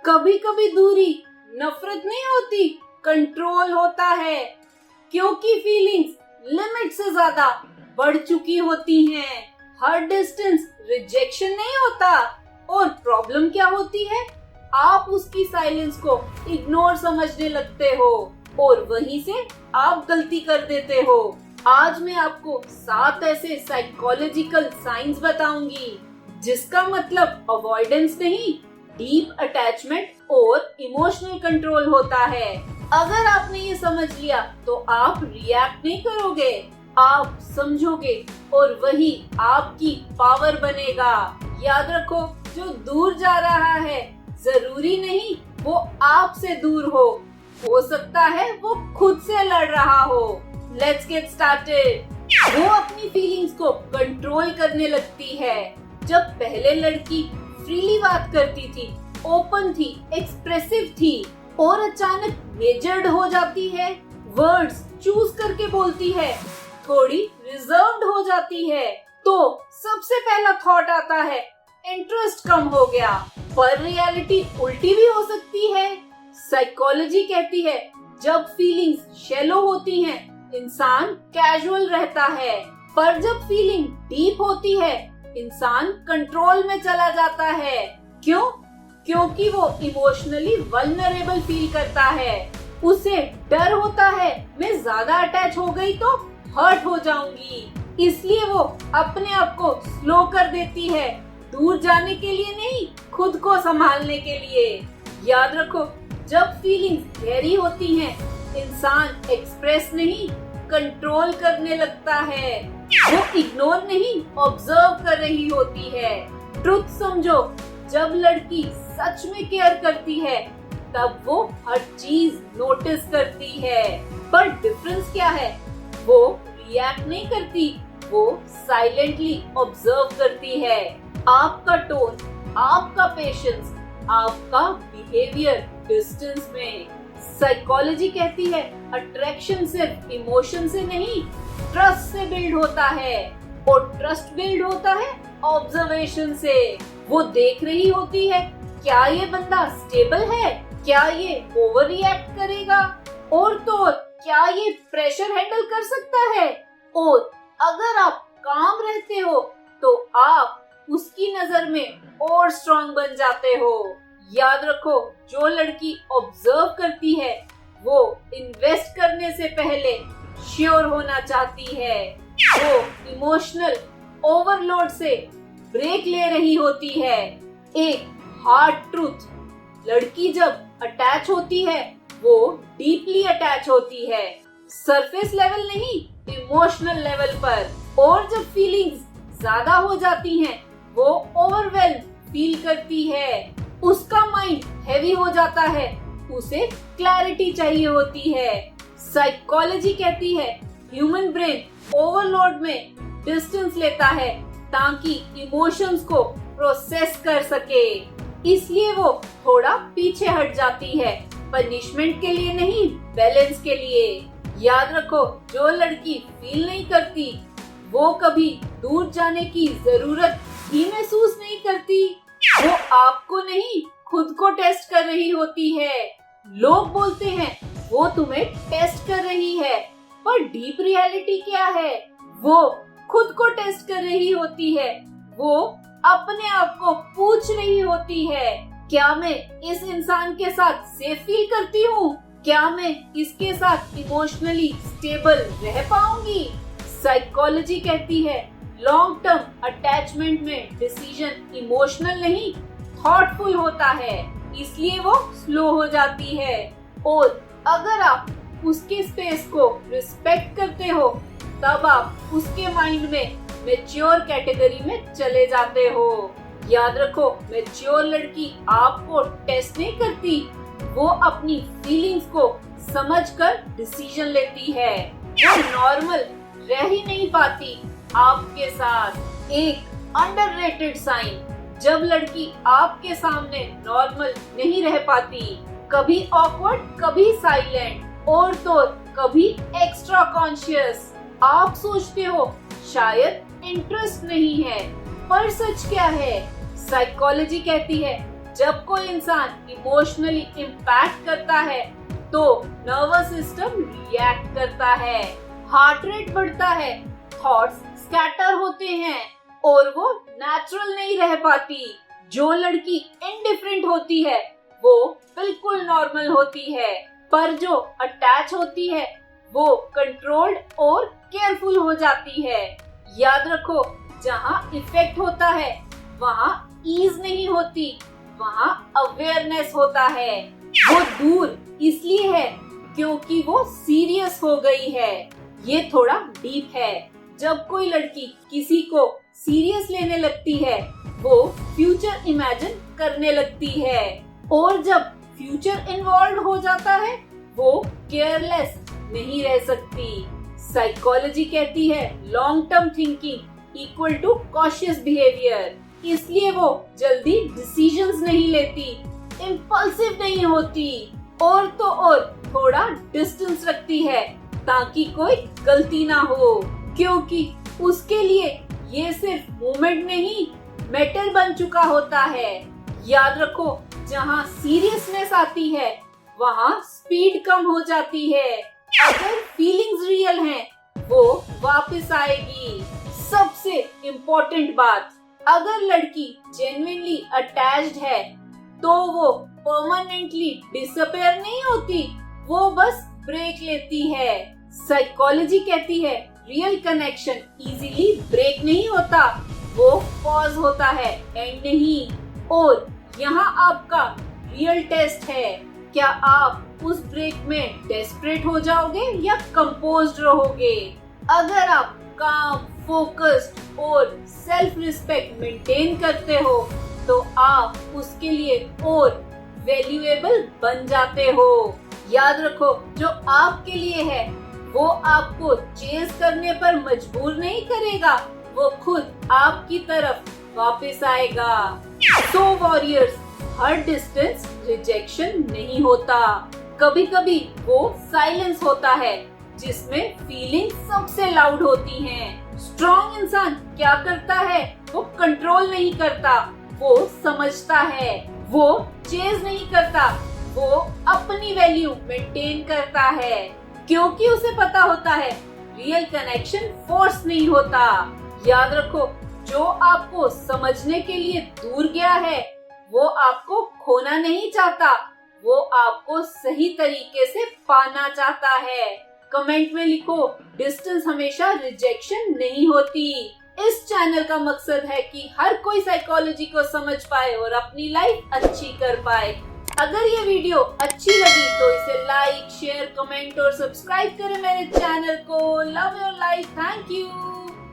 कभी कभी दूरी नफरत नहीं होती, कंट्रोल होता है, क्योंकि फीलिंग्स लिमिट से ज्यादा बढ़ चुकी होती हैं। हर डिस्टेंस रिजेक्शन नहीं होता। और प्रॉब्लम क्या होती है? आप उसकी साइलेंस को इग्नोर समझने लगते हो और वहीं से आप गलती कर देते हो। आज मैं आपको 7 ऐसे साइकोलॉजिकल साइंस बताऊंगी जिसका मतलब अवॉइडेंस नहीं, डीप अटैचमेंट और इमोशनल कंट्रोल होता है। अगर आपने ये समझ लिया तो आप रिएक्ट नहीं करोगे, आप समझोगे और वही आपकी पावर बनेगा। याद रखो, जो दूर जा रहा है जरूरी नहीं वो आपसे दूर हो सकता है वो खुद से लड़ रहा हो। Let's get started. वो अपनी फीलिंग्स को कंट्रोल करने लगती है। जब पहले लड़की फ्रीली बात करती थी, ओपन थी, एक्सप्रेसिव थी और अचानक मेजर्ड हो जाती है, वर्ड्स चूज करके बोलती है, थोड़ी रिजर्व्ड हो जाती है, तो सबसे पहला थॉट आता है इंटरेस्ट कम हो गया। पर रियलिटी उल्टी भी हो सकती है। साइकोलॉजी कहती है जब फीलिंग्स शैलो होती हैं, इंसान कैजुअल रहता है, पर जब फीलिंग डीप होती है इंसान कंट्रोल में चला जाता है। क्यों? क्योंकि वो इमोशनली वल्नरेबल फील करता है। उसे डर होता है मैं ज्यादा अटैच हो गई तो हर्ट हो जाऊंगी, इसलिए वो अपने आप को स्लो कर देती है, दूर जाने के लिए नहीं, खुद को संभालने के लिए। याद रखो, जब फीलिंग्स गहरी होती हैं, इंसान एक्सप्रेस नहीं, कंट्रोल करने लगता है। वो इग्नोर नहीं, ऑब्जर्व कर रही होती है। ट्रुथ समझो, जब लड़की सच में केयर करती है तब वो हर चीज नोटिस करती है। पर डिफरेंस क्या है? वो रिएक्ट नहीं करती, वो साइलेंटली ऑब्जर्व करती है। आपका टोन, आपका पेशेंस, आपका बिहेवियर डिस्टेंस में। साइकोलॉजी कहती है अट्रैक्शन सिर्फ इमोशन से नहीं, ट्रस्ट से बिल्ड होता है और ट्रस्ट बिल्ड होता है ऑब्जर्वेशन से। वो देख रही होती है क्या ये बंदा स्टेबल है, क्या ये ओवर रिएक्ट करेगा, और तो क्या ये प्रेशर हैंडल कर सकता है। और अगर आप काम रहते हो तो आप उसकी नजर में और स्ट्रॉन्ग बन जाते हो। याद रखो, जो लड़की ऑब्जर्व करती है वो इन्वेस्ट करने से पहले श्योर होना चाहती है। वो इमोशनल ओवरलोड से ब्रेक ले रही होती है। एक हार्ड ट्रूथ, लड़की जब अटैच होती है वो डीपली अटैच होती है, सरफेस लेवल नहीं, इमोशनल लेवल पर। और जब फीलिंग्स ज्यादा हो जाती हैं वो ओवरवेल्म फील करती है, उसका माइंड हैवी हो जाता है, उसे क्लैरिटी चाहिए होती है। साइकोलॉजी कहती है ह्यूमन ब्रेन ओवरलोड में डिस्टेंस लेता है ताकि इमोशंस को प्रोसेस कर सके, इसलिए वो थोड़ा पीछे हट जाती है, पनिशमेंट के लिए नहीं, बैलेंस के लिए। याद रखो, जो लड़की फील नहीं करती वो कभी दूर जाने की जरूरत ही महसूस नहीं करती। वो आपको नहीं, खुद को टेस्ट कर रही होती है। लोग बोलते हैं वो तुम्हें टेस्ट कर रही है, पर डीप रियलिटी क्या है? वो खुद को टेस्ट कर रही होती है। वो अपने आप को पूछ रही होती है, क्या मैं इस इंसान के साथ सेफ फील करती हूँ? क्या मैं इसके साथ इमोशनली स्टेबल रह पाऊंगी? साइकोलॉजी कहती है लॉन्ग टर्म अटैचमेंट में डिसीजन इमोशनल नहीं, थॉटफुल होता है, इसलिए वो स्लो हो जाती है। और अगर आप उसके स्पेस को रिस्पेक्ट करते हो तब आप उसके माइंड में मैच्योर कैटेगरी में चले जाते हो। याद रखो, मैच्योर लड़की आपको टेस्ट नहीं करती, वो अपनी फीलिंग्स को समझकर डिसीजन लेती है। वो नॉर्मल रह ही नहीं पाती आपके साथ। एक अंडररेटेड साइन, जब लड़की आपके सामने नॉर्मल नहीं रह पाती, कभी ऑकवर्ड, कभी साइलेंट और तो कभी एक्स्ट्रा कॉन्शियस। आप सोचते हो शायद इंटरेस्ट नहीं है, पर सच क्या है? साइकोलॉजी कहती है जब कोई इंसान इमोशनली इम्पैक्ट करता है तो नर्वस सिस्टम रिएक्ट करता है, हार्ट रेट बढ़ता है, थॉट्स स्कैटर होते हैं और वो नेचुरल नहीं रह पाती। जो लड़की इंडिफरेंट होती है वो बिल्कुल नॉर्मल होती है, पर जो अटैच होती है वो कंट्रोल्ड और केयरफुल हो जाती है। याद रखो, जहाँ इफेक्ट होता है वहाँ ईज नहीं होती, वहाँ अवेयरनेस होता है। वो दूर इसलिए है क्योंकि वो सीरियस हो गई है। ये थोड़ा डीप है। जब कोई लड़की किसी को सीरियस लेने लगती है वो फ्यूचर इमेजिन करने लगती है, और जब फ्यूचर इन्वॉल्व हो जाता है वो केयरलेस नहीं रह सकती। साइकोलॉजी कहती है long term thinking equal to cautious behaviour, इसलिए वो जल्दी डिसीजंस नहीं लेती, इम्पल्सिव नहीं होती, और तो और थोड़ा डिस्टेंस रखती है ताकि कोई गलती ना हो, क्योंकि उसके लिए ये सिर्फ मोमेंट नहीं मैटर बन चुका होता है। याद रखो, जहाँ सीरियसनेस आती है वहाँ स्पीड कम हो जाती है। अगर फीलिंग्स रियल हैं, वो वापस आएगी। सबसे इम्पोर्टेंट बात, अगर लड़की जेन्युइनली अटैच्ड है तो वो परमानेंटली डिसअपीयर नहीं होती, वो बस ब्रेक लेती है। साइकोलॉजी कहती है रियल कनेक्शन इजीली ब्रेक नहीं होता, वो पॉज होता है, एंड नहीं। और यहाँ आपका रियल टेस्ट है, क्या आप उस ब्रेक में डेस्परेट हो जाओगे या कंपोज्ड रहोगे। अगर आप काम, फोकस्ड और सेल्फ रिस्पेक्ट मेंटेन करते हो तो आप उसके लिए और वैल्यूएबल बन जाते हो। याद रखो, जो आपके लिए है वो आपको चेज करने पर मजबूर नहीं करेगा, वो खुद आपकी तरफ वापस आएगा। सो वॉरियर्स, हर डिस्टेंस रिजेक्शन नहीं होता, कभी कभी वो साइलेंस होता है जिसमें फीलिंग सबसे लाउड होती हैं। स्ट्रॉन्ग इंसान क्या करता है, वो कंट्रोल नहीं करता, वो समझता है, वो चेज नहीं करता, वो अपनी वैल्यू मेंटेन करता है, क्योंकि उसे पता होता है रियल कनेक्शन फोर्स नहीं होता। याद रखो, जो आपको समझने के लिए दूर गया है वो आपको खोना नहीं चाहता, वो आपको सही तरीके से पाना चाहता है। कमेंट में लिखो, डिस्टेंस हमेशा रिजेक्शन नहीं होती। इस चैनल का मकसद है कि हर कोई साइकोलॉजी को समझ पाए और अपनी लाइफ अच्छी कर पाए। अगर ये वीडियो अच्छी लगी तो इसे लाइक, शेयर, कमेंट और सब्सक्राइब करें मेरे चैनल को। Love your life, thank you.